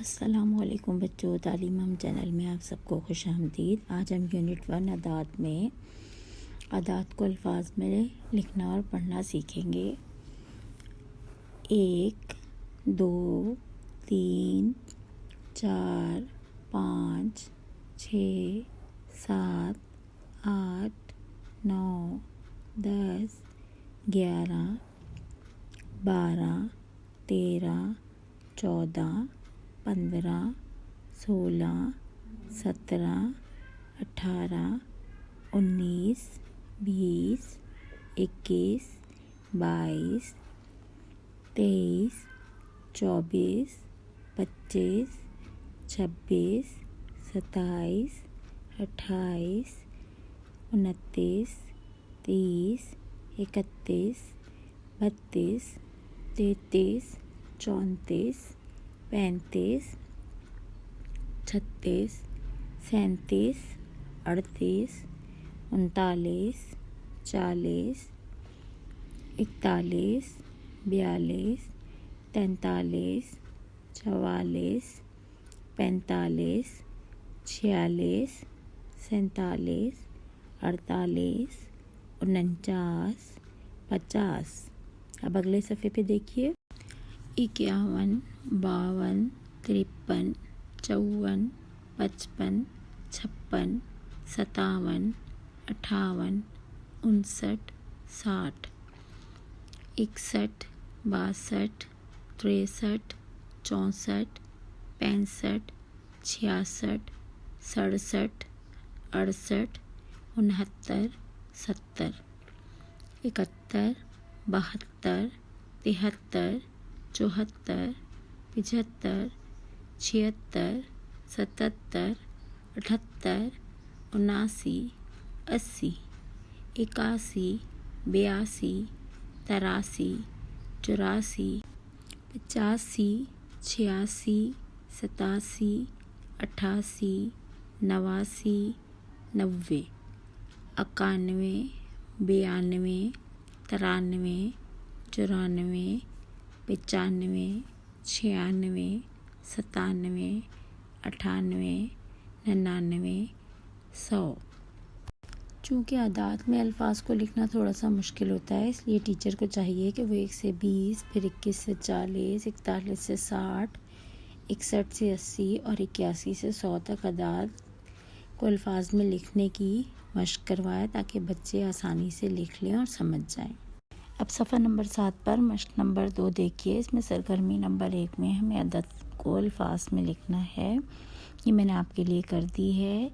अस्सलामुअलैकुम बच्चों, तालीम हम चैनल में आप सबको खुशामदीद। आज हम यूनिट 1 अदात में अदात को अल्फाज में लिखना और पढ़ना सीखेंगे। 1, 2, 3, 4, 5, 6, 7, 8, 9, 10, 11, 12, 13, 14, 15, 16, 17, 18, 19, 20, 21, 22, 23, 24, 25, 26, 27, 28, 29, 30, 31, 32, 33, 34, 35, 36, 37, 38, 39, 40, 41, 42, 43, 44, 45, 46, 47, 48, 49, 50। अब अगले सफ़े पे देखिए। 51, 52, 53, 54, 55, 56, 57, 58, 59, 60, 61, 62, 63, 64, 65, 66, 67, 68, 69, 70, 71, 72, 73, 74, 75, 76, 77, 78, 79, 80, 81, 82, 83, 84, 85, 86, 87, 88, 89, 90, 91, 92, 93, 94, 95, 96, 97, 98, 99, 100। चूँकि अदात में अल्फाज को लिखना थोड़ा सा मुश्किल होता है, इसलिए टीचर को चाहिए कि वो 1 से 20, फिर 21 से 40, 41 से 60, 61 से 80 और 81 से 100 तक अदात को अल्फाज में लिखने की मशक करवाए, ताकि बच्चे आसानी से लिख लें और समझ जाएं। अब सफ़ा नंबर 7 पर मशक नंबर 2 देखिए। इसमें सरगर्मी नंबर 1 में हमें अदद को अल्फाज में लिखना है। ये मैंने आपके लिए कर दी है।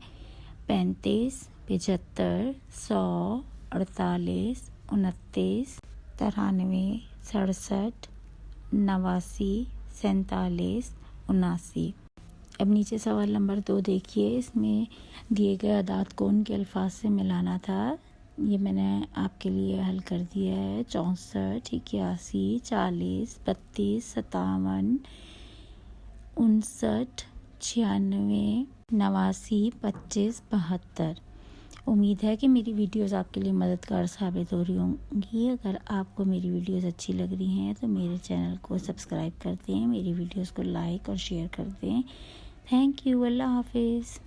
35, 75, 100, 48, 29, 93, 67, 89, 47, 79। अब नीचे सवाल नंबर 2 देखिए। इसमें दिए गए अदात को उनके अल्फाज से मिलाना था। ये मैंने आपके लिए हल कर दिया है। 64, 81, 40, 32, 57, 59, 96, 89, 25, 72। उम्मीद है कि मेरी वीडियोस आपके लिए मददगार साबित हो रही होंगी। अगर आपको मेरी वीडियोस अच्छी लग रही हैं तो मेरे चैनल को सब्सक्राइब कर दें, मेरी वीडियोस को लाइक और शेयर कर दें। Thank you. अल्लाह हाफिज़।